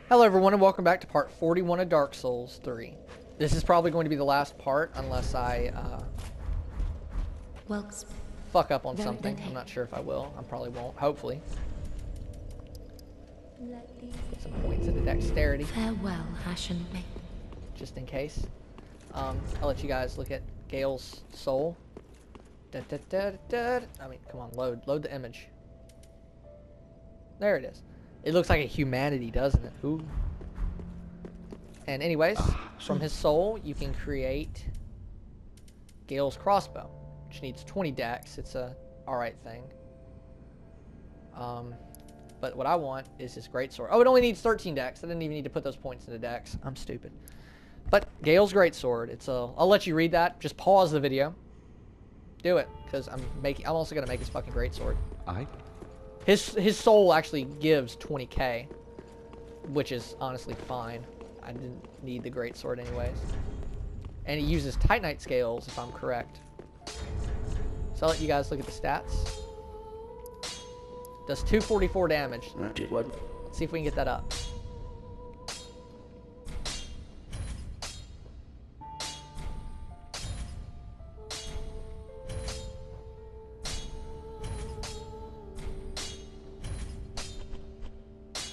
Hello everyone and welcome back to part 41 of Dark Souls 3. This is probably going to be the last part unless I fuck up on something. I'm not sure if I will. I probably won't, hopefully. Put some points into dexterity. Farewell, Ashen Maiden. Just in case. I'll let you guys look at Gale's soul. I mean, come on, load the image. There it is. It looks like a humanity, doesn't it? Ooh. And anyways, from his soul, you can create Gale's crossbow, which needs 20 dex. It's a alright thing. But what I want is his greatsword. Oh, it only needs 13 dex. I didn't even need to put those points into dex. I'm stupid. But Gale's greatsword. It's a. I'll let you read that. Just pause the video. Do it, because I'm also gonna make his fucking greatsword. His soul actually gives 20k, which is honestly fine. I didn't need the greatsword anyways. And he uses Titanite scales, if I'm correct. So I'll let you guys look at the stats. Does 244 damage. Let's see if we can get that up.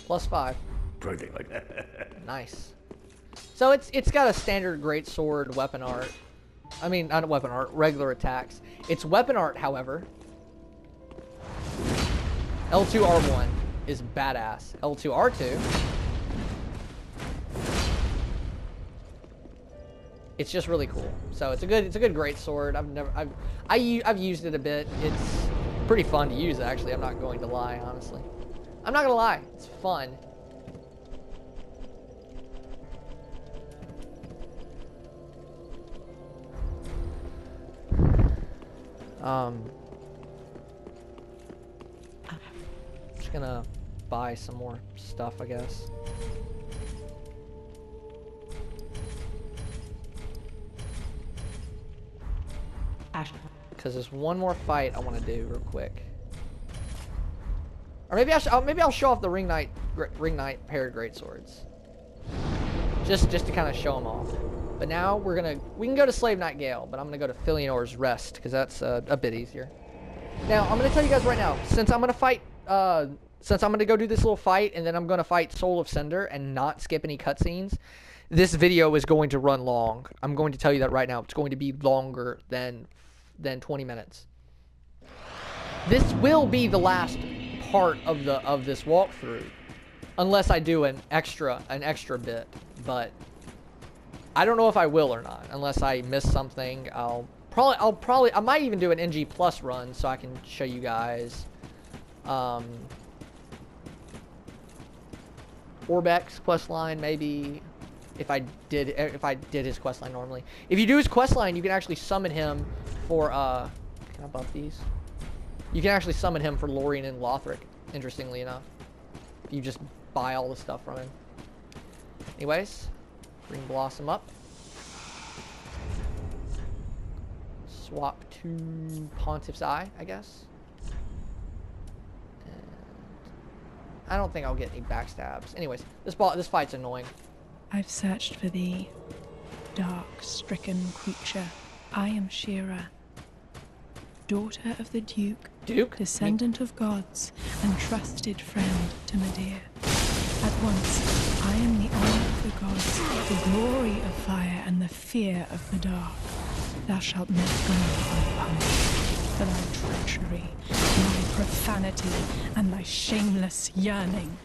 +5. Nice. So it's got a standard greatsword weapon art. I mean, not weapon art, regular attacks. Its weapon art, however, L2 R1 is badass. L2 R2, it's just really cool. So it's a good greatsword. I've used it a bit. It's pretty fun to use actually. I'm not going to lie, honestly. I'm not gonna lie, it's fun. Just gonna buy some more stuff, I guess. Because there's one more fight I want to do real quick. Or maybe I'll show off the ring knight paired greatswords. Just to kind of show them off. But now we can go to Slave Knight Gale, but I'm gonna go to Filianor's Rest because that's a bit easier. Now I'm gonna tell you guys right now, since I'm gonna go do this little fight and then I'm gonna fight Soul of Cinder and not skip any cutscenes, this video is going to run long. I'm going to tell you that right now. It's going to be longer than 20 minutes. This will be the last part of this walkthrough, unless I do an extra bit, but I don't know if I will or not. Unless I miss something, I might even do an NG plus run so I can show you guys Orbek's questline, maybe if I did his questline normally. If you do his questline, you can actually summon him for can I bump these? You can actually summon him for Lorien and Lothric, interestingly enough. If you just buy all the stuff from him. Anyways, bring Blossom up. Swap to Pontiff's Eye, I guess. And I don't think I'll get any backstabs. Anyways, this fight's annoying. I've searched for thee, dark-stricken creature. I am Shira, daughter of the Duke, descendant of gods, and trusted friend to Medea. At once, I am the honor of the gods, the glory of fire, and the fear of the dark. Thou shalt not go unpunished for thy treachery, thy profanity, and thy shameless yearning.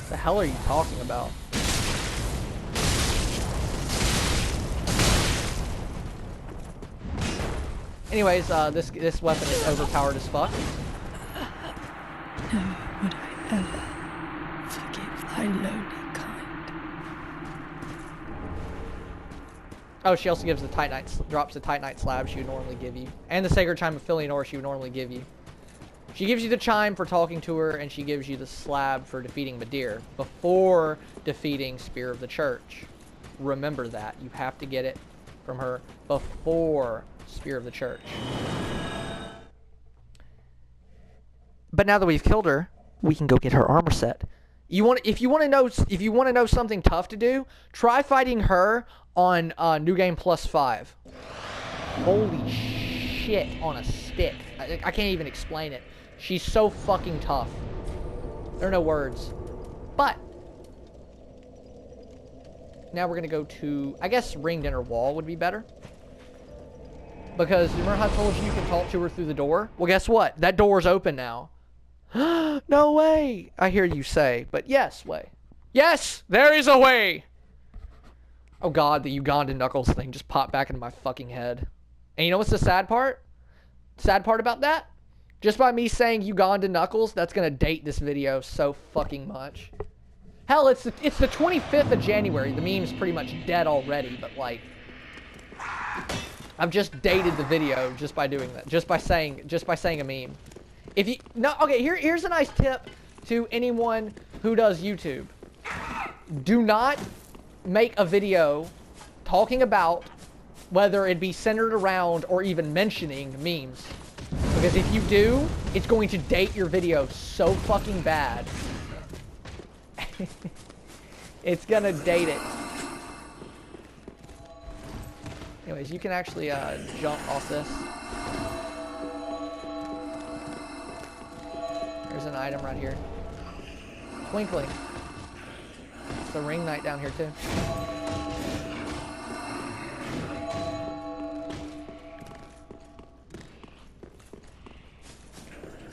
The hell are you talking about? Anyways, this weapon is overpowered as fuck. Never would I ever forgive thy lowly kind. Oh, she also gives drops the Titanite slab she would normally give you. And the Sacred Chime of Filianor she would normally give you. She gives you the chime for talking to her, and she gives you the slab for defeating Medir before defeating Spear of the Church. Remember that. You have to get it from her before Spear of the Church. But now that we've killed her, we can go get her armor set. If you want to know something tough to do, try fighting her on New Game Plus 5. Holy shit on a stick. I can't even explain it. She's so fucking tough. There are no words. But now we're gonna go to, I guess, ringed inner wall would be better. Because remember how I told you can talk to her through the door? Well, guess what? That door's open now. No way, I hear you say, but yes, way. Yes, there is a way. Oh God, the Ugandan Knuckles thing just popped back into my fucking head. And you know what's the sad part? Sad part about that? Just by me saying Ugandan Knuckles, that's gonna date this video so fucking much. Hell, it's the 25th of January. The meme's pretty much dead already, but like, I've just dated the video just by doing that. Just by saying a meme. If you okay, here's a nice tip to anyone who does YouTube. Do not make a video talking about whether it be centered around or even mentioning memes. Because if you do, it's going to date your video so fucking bad. It's gonna date it. Anyways, you can actually jump off this. There's an item right here. Twinkling. It's the ring knight down here too.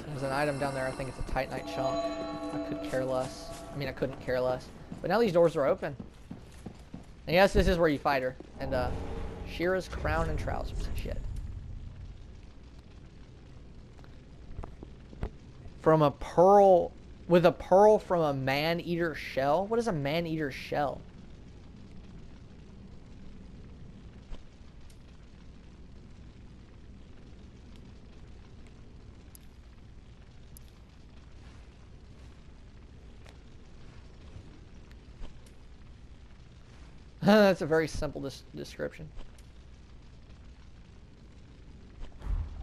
There's an item down there. I think it's a Titanite chunk. I could care less. I mean, I couldn't care less. But now these doors are open. And yes, this is where you fight her. And Shira's crown and trousers and shit. From a pearl, with a pearl from a man-eater shell? What is a man-eater shell? That's a very simple description.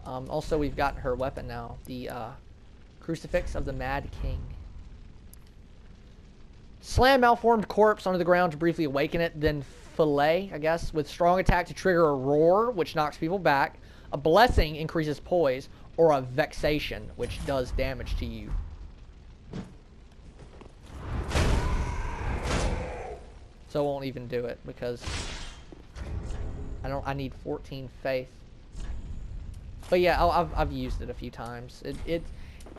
Also, we've got her weapon now. The Crucifix of the Mad King. Slam malformed corpse onto the ground to briefly awaken it, then fillet, I guess, with strong attack to trigger a roar, which knocks people back. A blessing increases poise, or a vexation, which does damage to you. So I won't even do it because I need 14 faith. But yeah, I've used it a few times.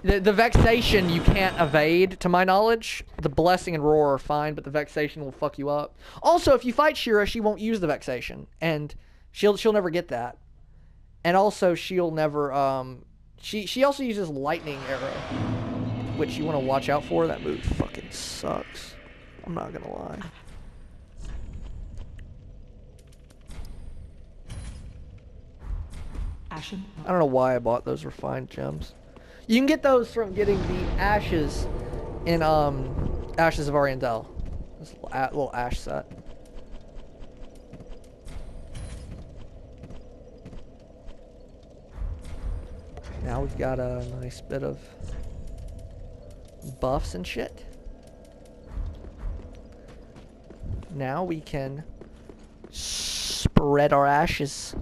The vexation you can't evade, to my knowledge. The blessing and roar are fine, but the vexation will fuck you up. Also, if you fight Shira, she won't use the vexation, and she'll never get that. And also, she'll never she also uses lightning arrow, which you want to watch out for. That move fucking sucks. I'm not gonna lie. Ashen. I don't know why I bought those refined gems. You can get those from getting the ashes in Ashes of Ariandel. This little ash set. Now we've got a nice bit of buffs and shit. Now we can spread our ashes.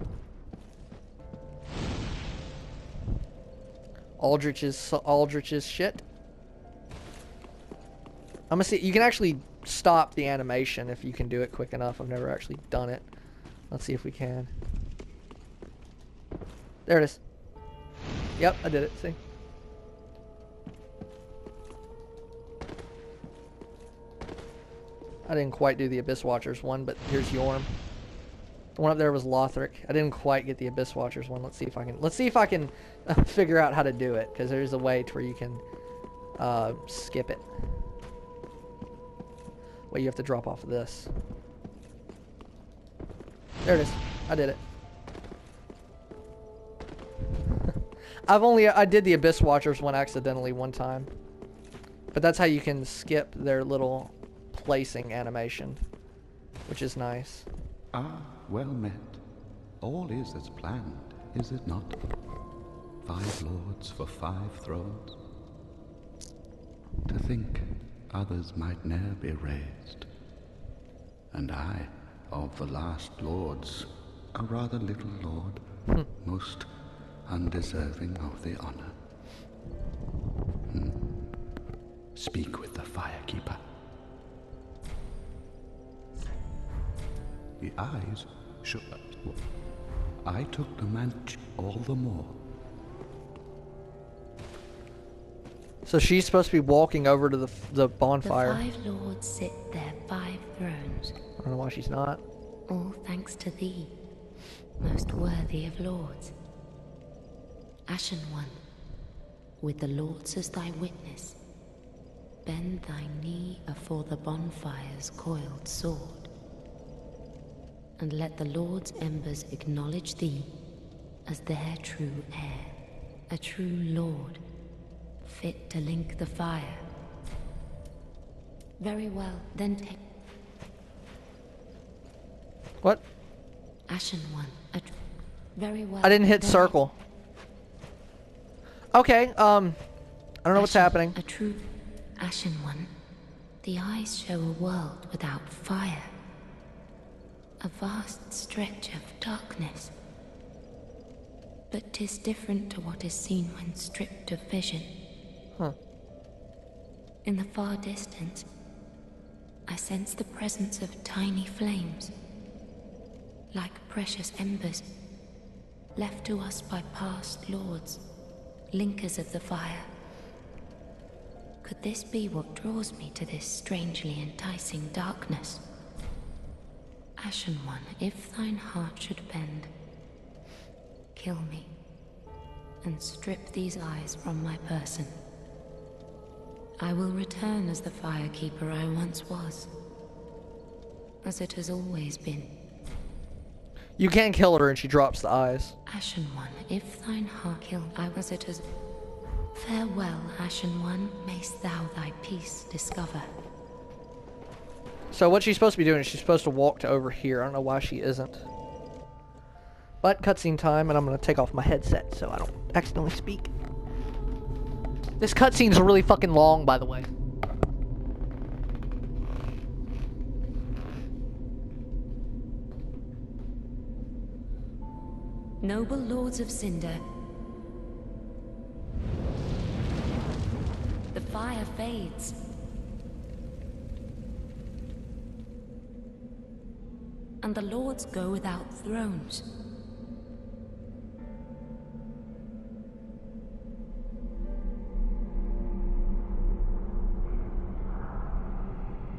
Aldrich's shit. I'm gonna see. You can actually stop the animation if you can do it quick enough. I've never actually done it. Let's see if we can. There it is. Yep, I did it. See. I didn't quite do the Abyss Watchers one, but here's Yorm. The one up there was Lothric. I didn't quite get the Abyss Watchers one. Let's see if I can figure out how to do it, because there's a way to where you can skip it. Wait, you have to drop off of this. There it is. I did it. I did the Abyss Watchers one accidentally one time. But that's how you can skip their little placing animation, which is nice. Ah, well met. All is as planned, is it not? 5 lords for 5 thrones. To think others might ne'er be raised. And I, of the last lords, a rather little lord, most undeserving of the honor. Speak with the firekeeper. The eyes shook. I took the manch all the more. So she's supposed to be walking over to the bonfire. The 5 lords sit their 5 thrones. I don't know why she's not. All thanks to thee, most worthy of lords. Ashen One, with the lords as thy witness, bend thy knee afore the bonfire's coiled sword, and let the lords' embers acknowledge thee as their true heir, a true lord, fit to link the fire. Very well, then take... What? Ashen One, very well. I didn't hit circle. Okay, I don't know what's happening. A true Ashen One. The eyes show a world without fire. A vast stretch of darkness. But 'tis different to what is seen when stripped of vision. Huh. In the far distance, I sense the presence of tiny flames, like precious embers, left to us by past lords, linkers of the fire. Could this be what draws me to this strangely enticing darkness? Ashen One, if thine heart should bend, kill me, and strip these eyes from my person. I will return as the firekeeper I once was, as it has always been. You can kill her and she drops the eyes. Ashen One, if thine heart kill, I was it as... Farewell, Ashen One, mayst thou thy peace discover. So what she's supposed to be doing is she's supposed to walk to over here. I don't know why she isn't. But cutscene time, and I'm going to take off my headset so I don't accidentally speak. This cutscene's really fucking long, by the way. Noble lords of Cinder, the fire fades. And the lords go without thrones.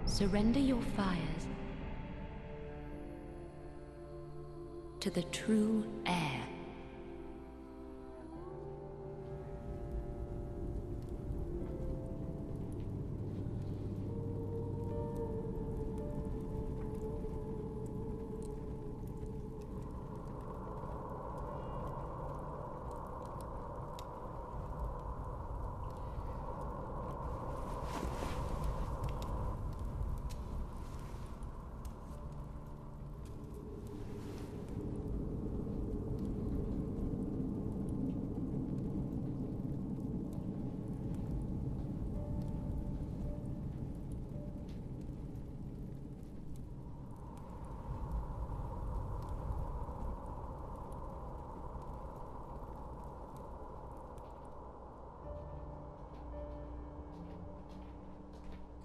Surrender your fires to the true heir.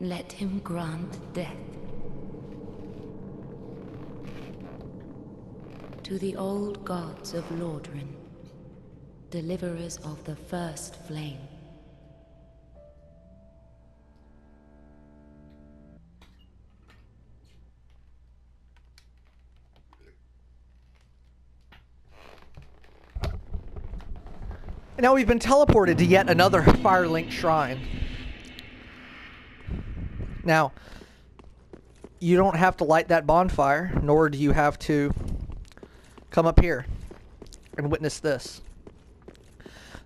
Let him grant death to the old gods of Lordran, deliverers of the first flame. And now we've been teleported to yet another Firelink shrine. Now, you don't have to light that bonfire, nor do you have to come up here and witness this.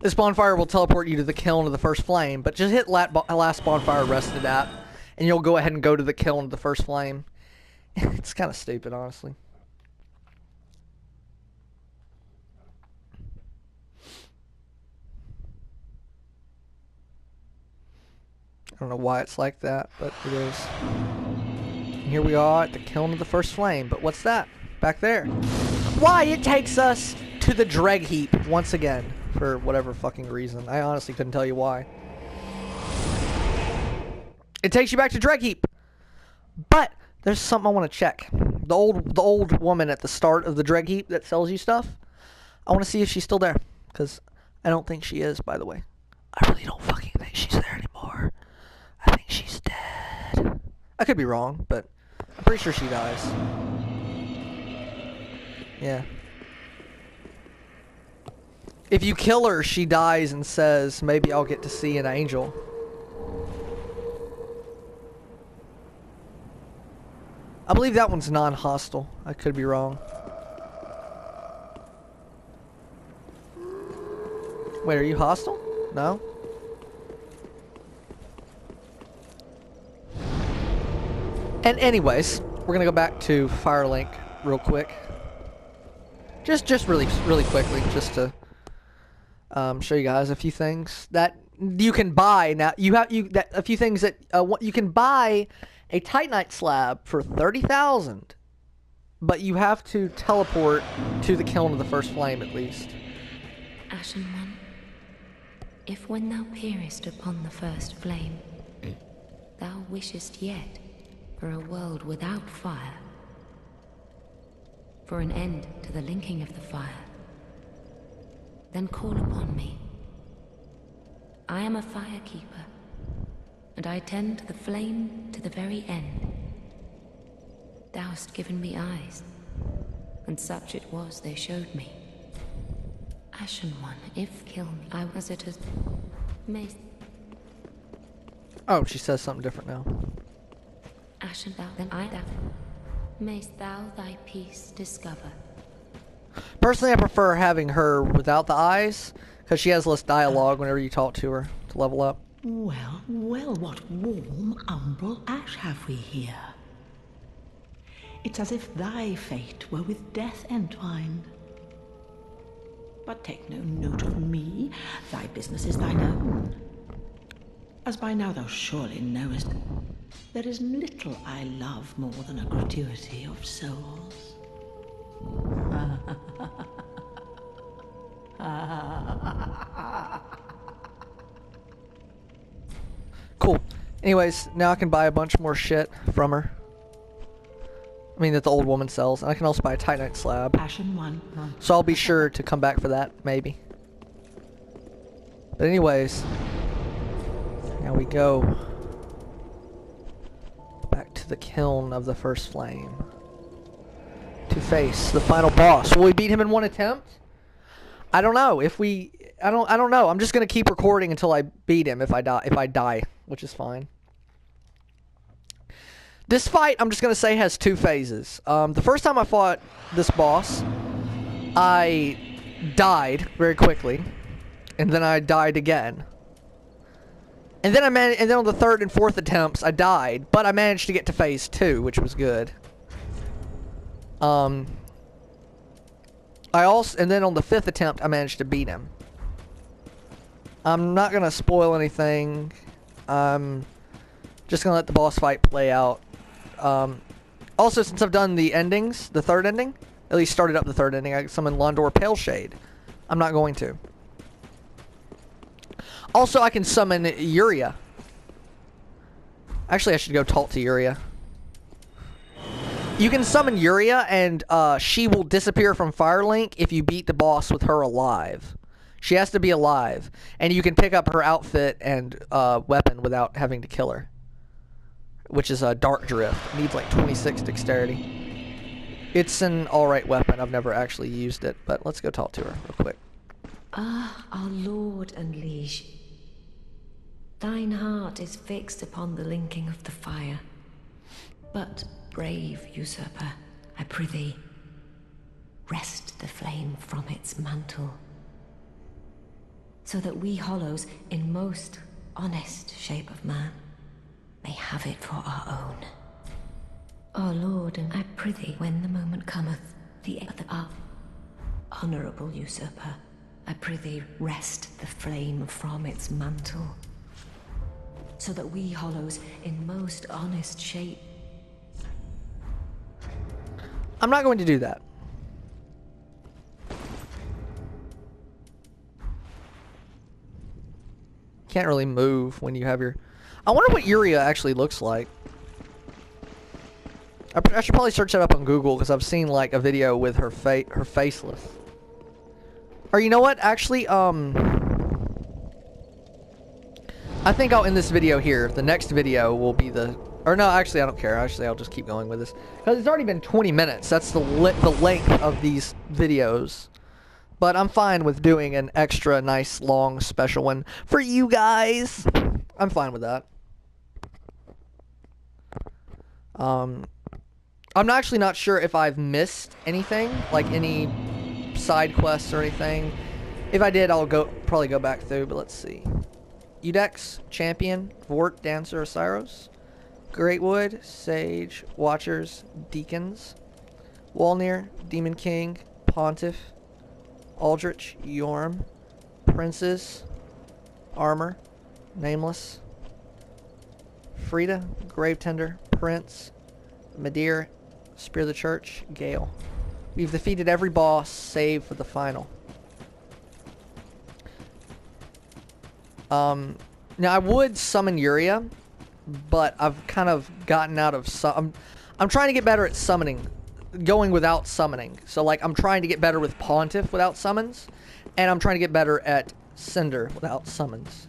This bonfire will teleport you to the kiln of the first flame, but just hit last bonfire rested at, and you'll go ahead and go to the kiln of the first flame. It's kind of stupid, honestly. I don't know why it's like that, but it is. And here we are at the kiln of the first flame. But what's that? Back there. Why? It takes us to the dreg heap once again. For whatever fucking reason. I honestly couldn't tell you why. It takes you back to dreg heap. But there's something I want to check. The old woman at the start of the dreg heap that sells you stuff. I want to see if she's still there. Because I don't think she is, by the way. I really don't fucking think she's there anymore. I think she's dead. I could be wrong, but I'm pretty sure she dies. Yeah. If you kill her, she dies and says, maybe I'll get to see an angel. I believe that one's non-hostile. I could be wrong. Wait, are you hostile? No? And anyways, we're gonna go back to Firelink real quick. Just really quickly, just to show you guys a few things that you can buy now. A few things that you can buy a Titanite slab for 30,000, but you have to teleport to the kiln of the first flame at least. Ashen One, if when thou peerest upon the first flame, thou wishest yet for a world without fire, for an end to the linking of the fire, then call upon me. I am a firekeeper, and I tend to the flame to the very end. Thou hast given me eyes, and such it was they showed me. Ashen One, if kill me, I was it as may. Oh, she says something different now. Ashen thou, then I thou. Mayst thou thy peace discover. Personally, I prefer having her without the eyes, because she has less dialogue whenever you talk to her to level up. Well, what warm umbral ash have we here? It's as if thy fate were with death entwined. But take no note of me, thy business is thine own. As by now thou surely knowest, there is little I love more than a gratuity of souls. Cool. Anyways, now I can buy a bunch more shit from her. I mean, that the old woman sells. And I can also buy a Titanite slab. Ashen One. So I'll be sure to come back for that, maybe. But anyways, now we go back to the kiln of the first flame to face the final boss. Will we beat him in one attempt? I don't know. I don't know. I'm just gonna keep recording until I beat him. If I die, which is fine. This fight, I'm just gonna say, has two phases. The first time I fought this boss, I died very quickly, and then I died again. And then and then on the third and fourth attempts, I died, but I managed to get to phase 2, which was good. And then on the fifth attempt, I managed to beat him. I'm not gonna spoil anything. I'm just gonna let the boss fight play out. Also, since I've done the endings, the third ending, at least started up the third ending, I summoned Londor Paleshade. I'm not going to. Also, I can summon Yuria. Actually, I should go talk to Yuria. You can summon Yuria, and she will disappear from Firelink if you beat the boss with her alive. She has to be alive, and you can pick up her outfit and weapon without having to kill her, which is a Dark Drift. It needs like 26 dexterity. It's an alright weapon. I've never actually used it, but let's go talk to her real quick. Ah, our lord and liege. Thine heart is fixed upon the linking of the fire. But, brave usurper, I prithee, wrest the flame from its mantle, so that we hollows, in most honest shape of man, may have it for our own. Our lord, and I prithee, when the moment cometh, the honorable usurper, I prithee, wrest the flame from its mantle. so that we hollows in most honest shape. I'm not going to do that. Can't really move when you have your... I wonder what Uria actually looks like. I should probably search that up on Google because I've seen like a video with her faceless. Or you know what? Actually, I think I'll end this video here. The next video will be the... Or no, actually I don't care. Actually, I'll just keep going with this. Because it's already been 20 minutes. That's the length of these videos. But I'm fine with doing an extra nice long special one for you guys. I'm fine with that. I'm actually not sure if I've missed anything, like any side quests or anything. If I did, I'll probably go back through, but let's see. Udex, Champion, Vort, Dancer, Osiros, Greatwood, Sage, Watchers, Deacons, Walnir, Demon King, Pontiff, Aldrich, Yorm, Princes, Armor, Nameless, Frida, Gravetender, Prince, Madeir, Spear of the Church, Gale. We've defeated every boss save for the final. Now I would summon Uria, but I've kind of gotten out of I'm trying to get better at summoning, going without summoning. So like I'm trying to get better with Pontiff without summons, and I'm trying to get better at Cinder without summons.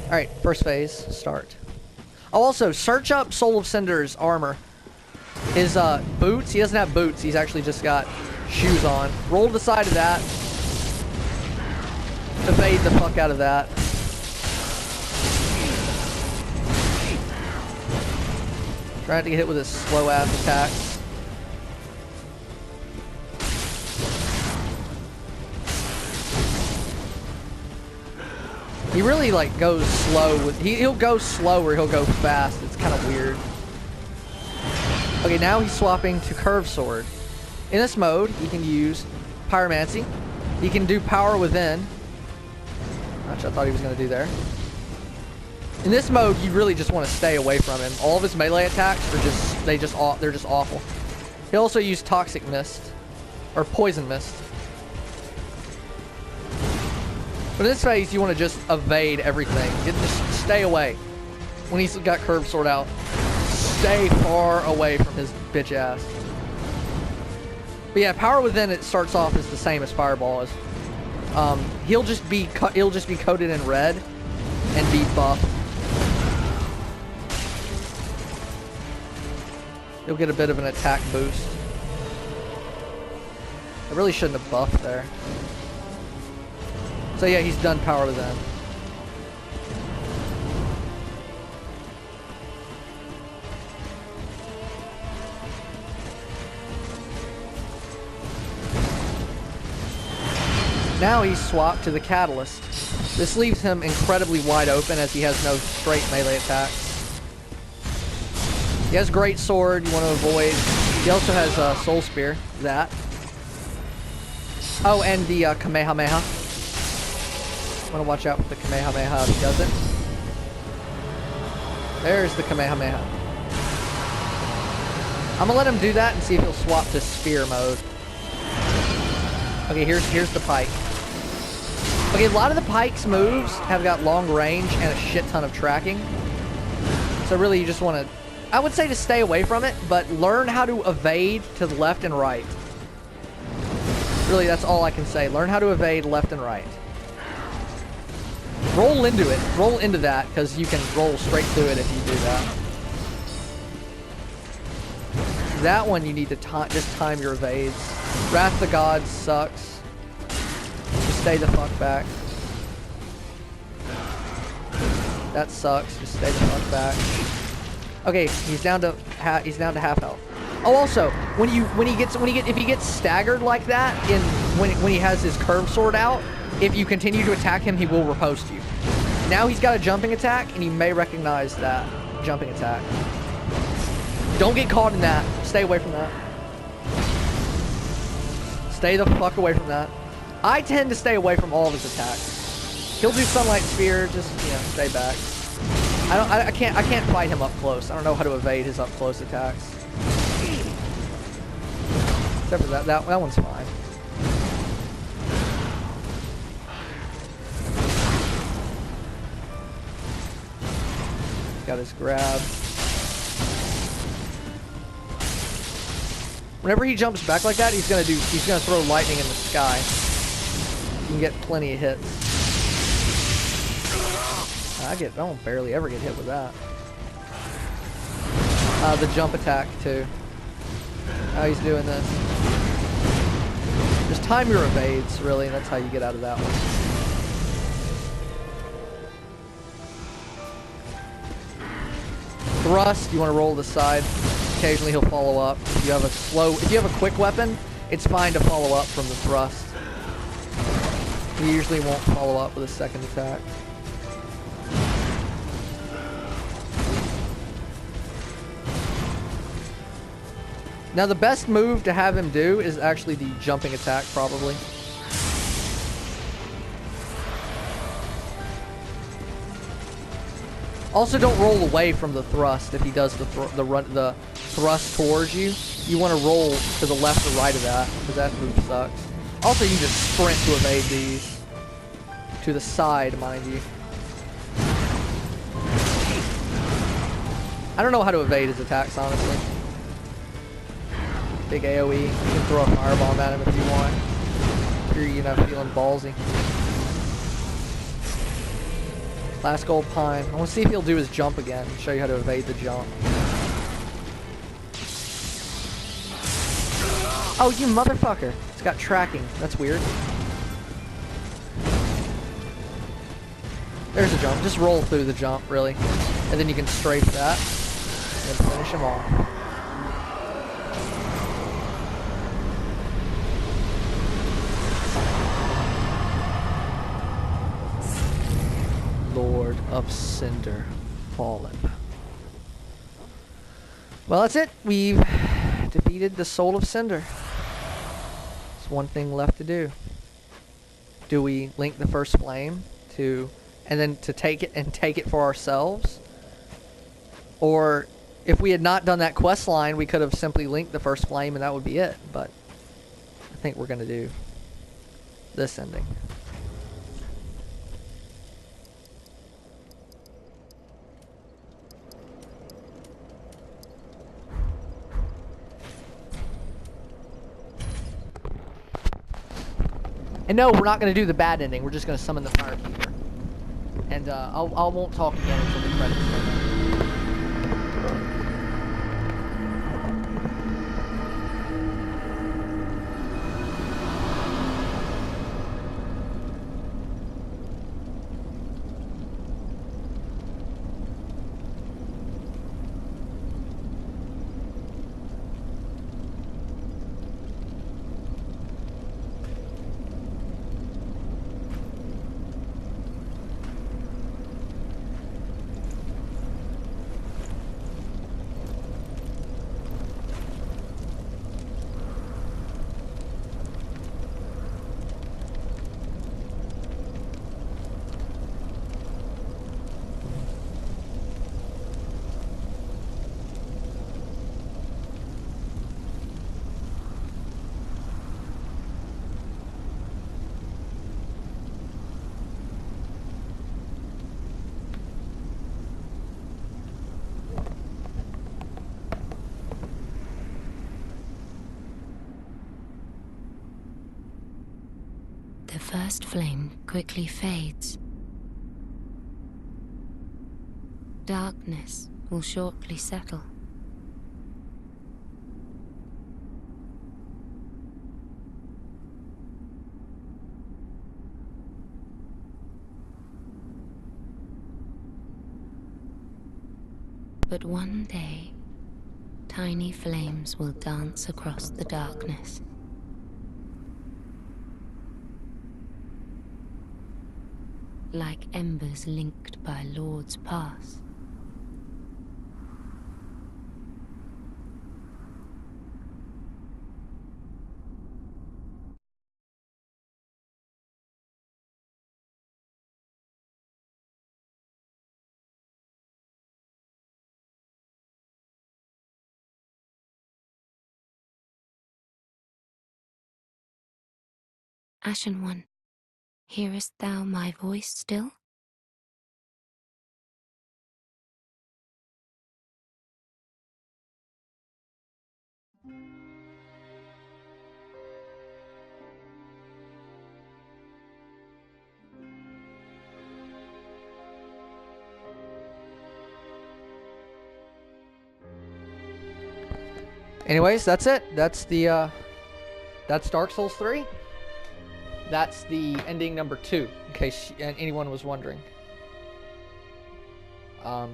Alright, first phase, start. Oh, also, search up Soul of Cinder's armor. His boots, he doesn't have boots, he's actually just got shoes on. Roll to the side of that. Evade the fuck out of that. Try not to get hit with his slow ass attacks. He really like goes slow with he'll go slow or he'll go fast. It's kind of weird. Okay, now he's swapping to Curved Sword. In this mode, he can use Pyromancy. He can do Power Within, which I thought he was going to do there. In this mode, you really just want to stay away from him. All of his melee attacks are they're just awful. He also used Toxic Mist or Poison Mist. But in this phase, you want to just evade everything. Just stay away. When he's got Curved Sword out, stay far away from his bitch ass. But yeah, Power Within, it starts off as the same as Fireball. He'll just be coated in red and be buffed. He'll get a bit of an attack boost. I really shouldn't have buffed there. So yeah, he's done Power Within. Now he's swapped to the Catalyst. This leaves him incredibly wide open as he has no straight melee attacks. He has Great Sword, you want to avoid. He also has Soul Spear, that. Oh, and the Kamehameha. Want to watch out for the Kamehameha if he does it. There's the Kamehameha. I'm gonna let him do that and see if he'll swap to Spear mode. Okay, here's the Pike. Okay, a lot of the Pike's moves have got long range and a shit ton of tracking. So really you just want to... I would say to stay away from it, but learn how to evade to the left and right. Really, that's all I can say. Learn how to evade left and right. Roll into it. Roll into that, because you can roll straight through it if you do that. That one you need to just time your evades. Wrath of the Gods sucks. Just stay the fuck back. That sucks. Just stay the fuck back. Okay, he's down to half health. Oh, also, if he gets staggered like that when he has his Curved Sword out, if you continue to attack him, he will riposte you. Now he's got a jumping attack, and he may recognize that jumping attack. Don't get caught in that. Stay away from that. Stay the fuck away from that. I tend to stay away from all of his attacks. He'll do Sunlight Sphere, just, you know, stay back. I can't fight him up close. I don't know how to evade his up close attacks. Except for that one's fine. Got his grab. Whenever he jumps back like that, he's gonna throw lightning in the sky. You can get plenty of hits. I don't barely ever get hit with that. The jump attack too. How he's doing this. Just time your evades, really, and that's how you get out of that one. Thrust, you want to roll to the side. Occasionally he'll follow up. If you have a quick weapon, it's fine to follow up from the thrust. He usually won't follow up with a second attack. Now the best move to have him do is actually the jumping attack, probably. Also, don't roll away from the thrust if he does the thrust towards you. You want to roll to the left or right of that, because that move sucks. Also, you can just sprint to evade these. To the side, mind you. I don't know how to evade his attacks, honestly. Big AoE. You can throw a firebomb at him if you want. If you're, you know, feeling ballsy. Last gold pine. I want to see if he'll do his jump again. Show you how to evade the jump. Oh, you motherfucker. It's got tracking. That's weird. There's a jump. Just roll through the jump, really. And then you can strafe that. And finish him off. Lord of Cinder fallen. Well, that's it. We've defeated the Soul of Cinder. There's one thing left to do. Do we link the first flame and then to take it for ourselves? Or if we had not done that quest line, we could have simply linked the first flame and that would be it. But I think we're going to do this ending. And no, we're not going to do the bad ending. We're just going to summon the Firekeeper. And I won't talk again until the credits start. The first flame quickly fades. Darkness will shortly settle. But one day, tiny flames will dance across the darkness. Like embers linked by lords past. Ashen One, hearest thou my voice still? Anyways, that's it. That's the, that's Dark Souls 3. That's the ending number 2, in case anyone was wondering. I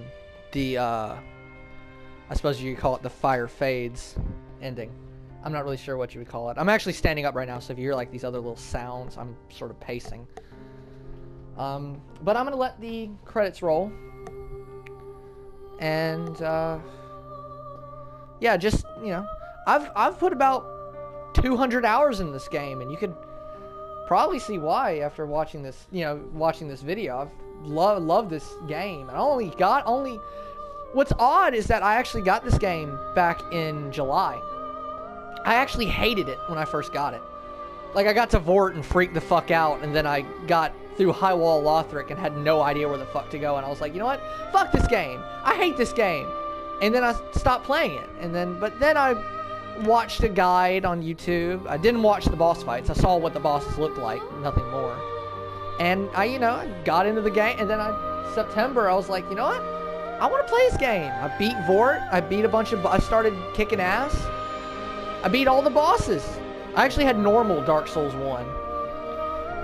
suppose you could call it the Fire Fades ending. I'm not really sure what you would call it. I'm actually standing up right now, so if you hear like these other little sounds, I'm sort of pacing. But I'm gonna let the credits roll. And, yeah, just, you know, I've put about 200 hours in this game, and you could probably see why after watching this, you know, watching this video. I've loved this game. And what's odd is that I actually got this game back in July. I actually hated it when I first got it. Like, I got to Vort and freaked the fuck out, and then I got through High Wall Lothric and had no idea where the fuck to go, and I was like, you know what? Fuck this game. I hate this game. And then I stopped playing it. But then I watched a guide on YouTube. I didn't watch the boss fights. I saw what the bosses looked like, nothing more. And I got into the game, and then September, I was like, you know what? I want to play this game. I beat Vort. I beat I started kicking ass. I beat all the bosses. I actually had normal Dark Souls 1.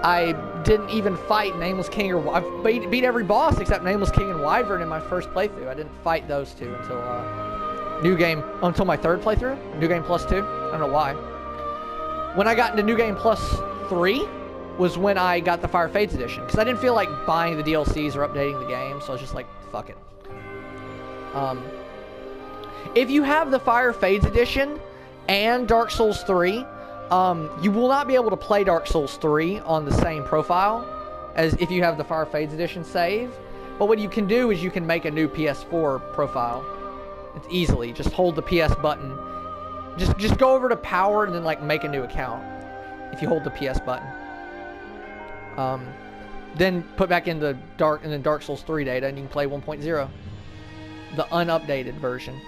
I didn't even fight Nameless King I beat every boss except Nameless King and Wyvern in my first playthrough. I didn't fight those two until my third playthrough. New Game Plus 2. I don't know why. When I got into New Game Plus 3 was when I got the Fire Fades edition, because I didn't feel like buying the DLCs or updating the game, so I was just like, fuck it. If you have the Fire Fades edition and Dark Souls 3, you will not be able to play Dark Souls 3 on the same profile as if you have the Fire Fades edition save. But what you can do is you can make a new PS4 profile. It's easily. Just hold the PS button. Just go over to power and then like make a new account. If you hold the PS button. Then put back in the Dark Souls 3 data and you can play 1.0. The unupdated version.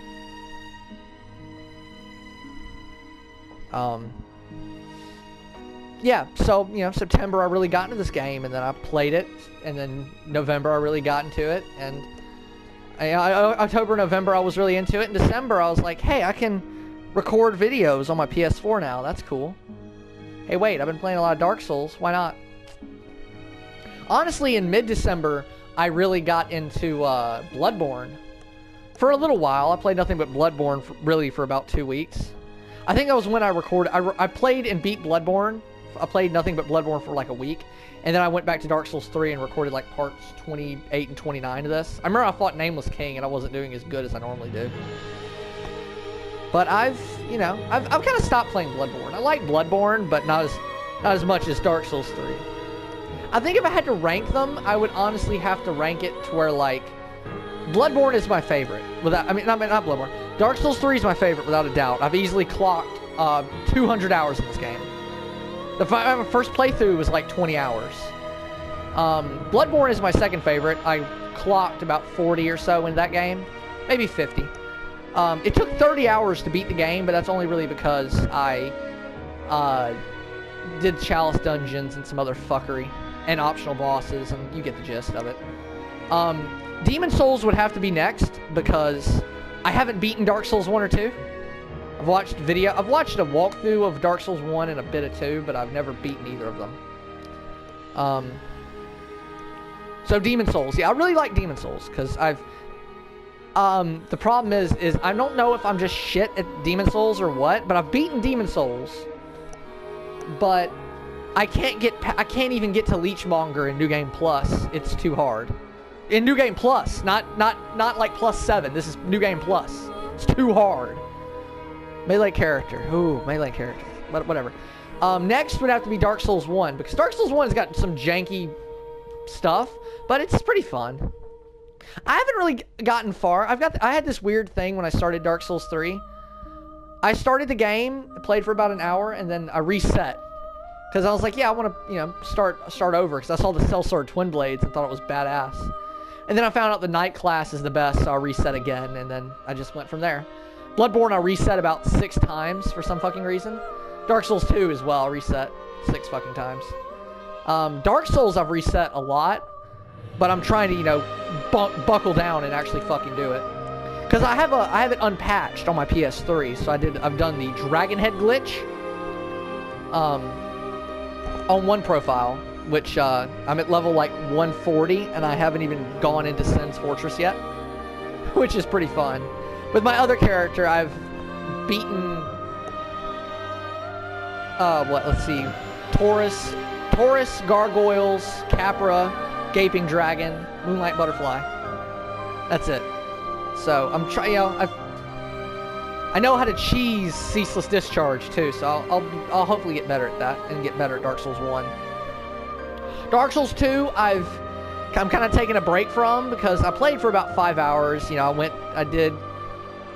Yeah, so, September I really got into this game, and then I played it, and then November I really got into it, and October, November I was really into it, and December I was like, hey, I can record videos on my PS4 now, that's cool. Hey, wait, I've been playing a lot of Dark Souls, why not? Honestly, in mid-December, I really got into Bloodborne. For a little while, I played nothing but Bloodborne for about 2 weeks. I think that was when I recorded, I played and beat Bloodborne. I played nothing but Bloodborne for like a week, and then I went back to Dark Souls 3 and recorded like parts 28 and 29 of this. I remember I fought Nameless King and I wasn't doing as good as I normally do. But I've kind of stopped playing Bloodborne. I like Bloodborne, but not as much as Dark Souls 3. I think if I had to rank them, I would honestly have to rank it to where like Bloodborne is my favorite. Not Bloodborne. Dark Souls 3 is my favorite without a doubt. I've easily clocked 200 hours in this game. The first playthrough was like 20 hours. Bloodborne is my second favorite. I clocked about 40 or so in that game. Maybe 50. It took 30 hours to beat the game, but that's only really because I did Chalice dungeons and some other fuckery. And optional bosses, and you get the gist of it. Demon Souls would have to be next, because I haven't beaten Dark Souls 1 or 2. I've watched a walkthrough of Dark Souls 1 and a bit of 2, but I've never beaten either of them. So Demon Souls. Yeah, I really like Demon Souls, because the problem is I don't know if I'm just shit at Demon Souls or what, but I've beaten Demon Souls. But I can't even get to Leechmonger in New Game Plus. It's too hard. In New Game Plus, not like plus 7. This is New Game Plus. It's too hard. Melee character. Ooh, melee character. But whatever. Next would have to be Dark Souls 1, because Dark Souls 1 has got some janky stuff, but it's pretty fun. I haven't really gotten far. I had this weird thing when I started Dark Souls 3. I started the game, played for about an hour, and then I reset. Because I was like, yeah, I want to, you know, start over. Because I saw the Sellsword Twin Blades and thought it was badass. And then I found out the Knight class is the best, so I reset again, and then I just went from there. Bloodborne I reset about 6 times for some fucking reason. Dark Souls 2 as well, I reset 6 fucking times. Dark Souls I've reset a lot, but I'm trying to, you know, buckle down and actually fucking do it. Because I have it unpatched on my PS3, so I've done the Dragon Head glitch on one profile, which I'm at level like 140, and I haven't even gone into Sin's Fortress yet, which is pretty fun. With my other character, I've beaten let's see, Taurus, Gargoyles, Capra, Gaping Dragon, Moonlight Butterfly. That's it. So I'm trying, you know, I know how to cheese Ceaseless Discharge too, so I'll hopefully get better at that and get better at Dark Souls 1. Dark Souls 2, I'm kind of taking a break from because I played for about 5 hours. You know,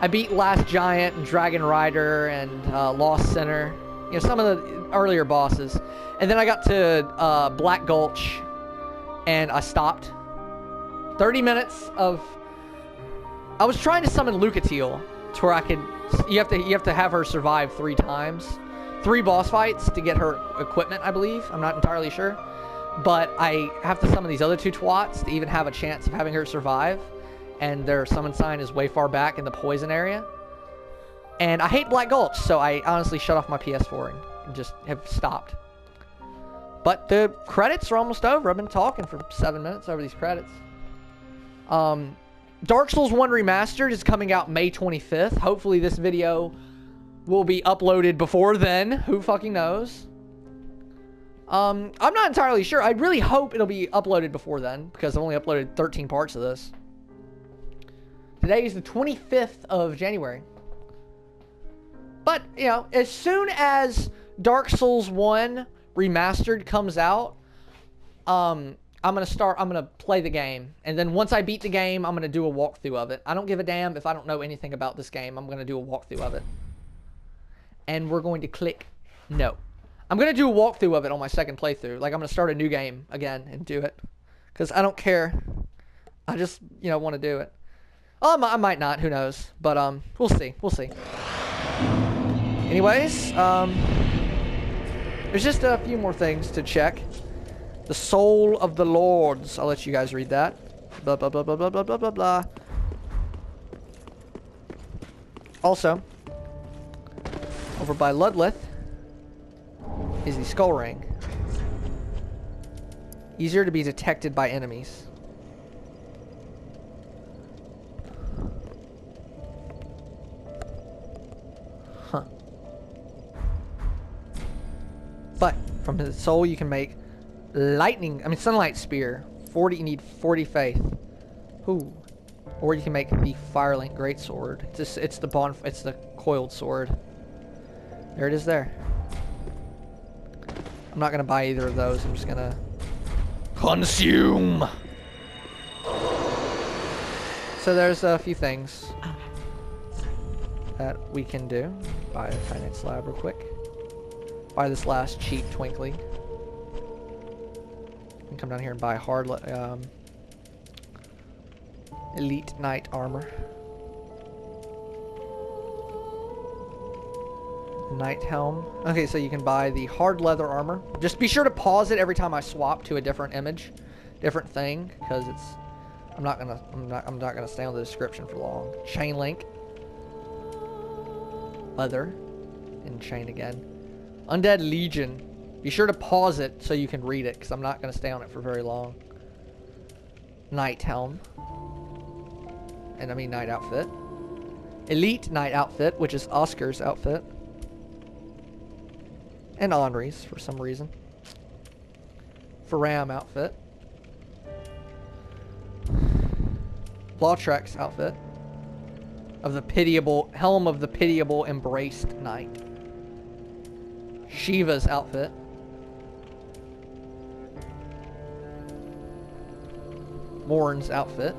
I beat Last Giant and Dragon Rider and Lost Sinner. You know, some of the earlier bosses. And then I got to Black Gulch and I stopped. 30 minutes of... I was trying to summon Lucatiel to where I could... You have to have her survive 3 times. 3 boss fights to get her equipment, I believe. I'm not entirely sure. But I have to summon these other 2 twats to even have a chance of having her survive. And their summon sign is way far back in the poison area. And I hate Black Gulch, so I honestly shut off my PS4 and just have stopped. But the credits are almost over. I've been talking for 7 minutes over these credits. Dark Souls 1 Remastered is coming out May 25th. Hopefully this video will be uploaded before then. Who fucking knows? I'm not entirely sure. I really hope it'll be uploaded before then, because I've only uploaded 13 parts of this. Today is the 25th of January. But, you know, as soon as Dark Souls 1 Remastered comes out, I'm going to play the game. And then once I beat the game, I'm going to do a walkthrough of it. I don't give a damn if I don't know anything about this game. I'm going to do a walkthrough of it. And we're going to click no. I'm going to do a walkthrough of it on my second playthrough. Like, I'm going to start a new game again and do it. Because I don't care. I just, you know, want to do it. I might not. Who knows? But, we'll see. We'll see. Anyways, there's just a few more things to check. The Soul of the Lords. I'll let you guys read that. Blah, blah, blah, blah, blah, blah, blah, blah, blah. Also, over by Ludlith is the Skull Ring. Easier to be detected by enemies. Huh. But from the soul you can make Sunlight Spear. You need 40 faith. Ooh. Or you can make the Firelink Greatsword. It's the coiled sword. There it is there. I'm not gonna buy either of those. I'm just gonna consume. So there's a few things that we can do. Buy a Titanite slab real quick. Buy this last cheap twinkling. And come down here and buy hard Elite Knight armor. Knight helm. Okay, so you can buy the hard leather armor. Just be sure to pause it every time I swap to a different image, different thing, because it's. I'm not gonna stay on the description for long. Chain link. Leather. And chain again. Undead Legion. Be sure to pause it so you can read it, because I'm not gonna stay on it for very long. Knight helm. And I mean knight outfit. Elite knight outfit, which is Oscar's outfit. And Henri's for some reason. Faram outfit. Lautrec's outfit. Of the pitiable helm of the pitiable embraced knight. Shiva's outfit. Morn's outfit.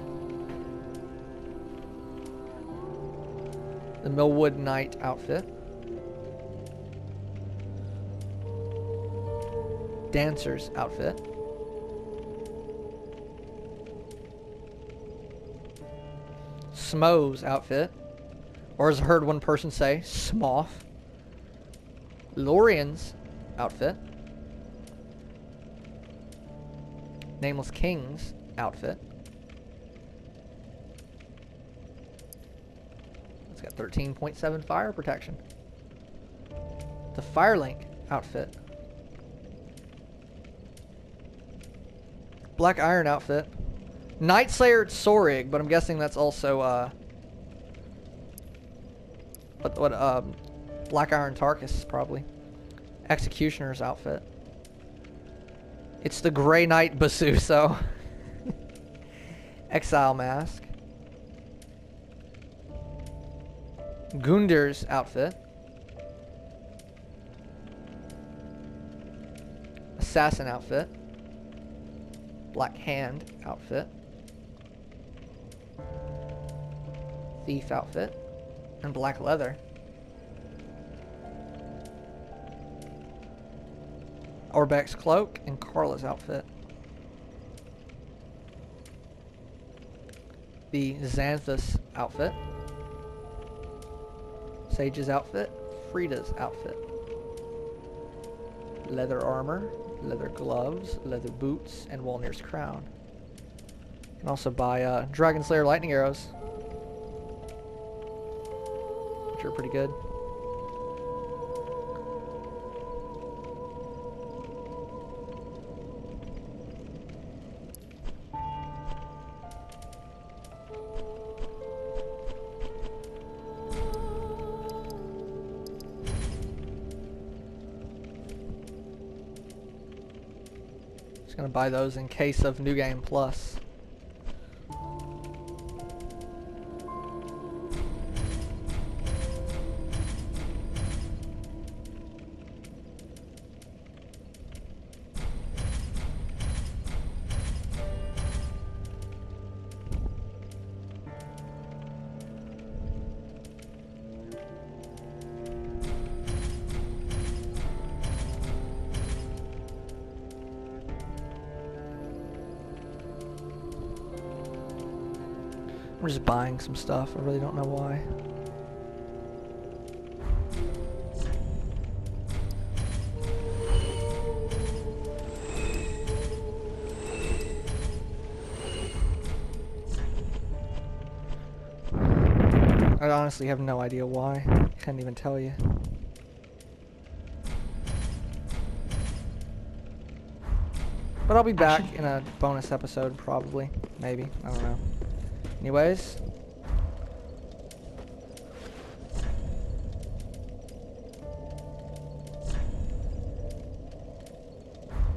The Millwood Knight outfit. Dancer's outfit. Smo's outfit. Or as I heard one person say, Smoth. Lorian's outfit. Nameless King's outfit. It's got 13.7 fire protection. The Firelink outfit. Black Iron outfit. Nightslayer Sorig, but I'm guessing that's also Black Iron Tarkus probably. Executioner's outfit. It's the Grey Knight Basuso. Exile Mask. Gundir's outfit. Assassin outfit. Black Hand outfit. Thief outfit. And black leather. Orbeck's cloak and Carla's outfit. The Xanthus outfit. Sage's outfit. Frida's outfit. Leather armor, leather gloves, leather boots, and Wolnir's crown. You can also buy Dragon Slayer lightning arrows, which are pretty good. Just gonna buy those in case of New Game Plus. I'm just buying some stuff. I really don't know why. I honestly have no idea why. Can't even tell you. But I'll be back in a bonus episode probably. Maybe. I don't know. Anyways,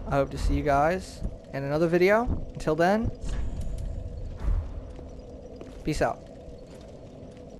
I hope to see you guys in another video. Until then, peace out.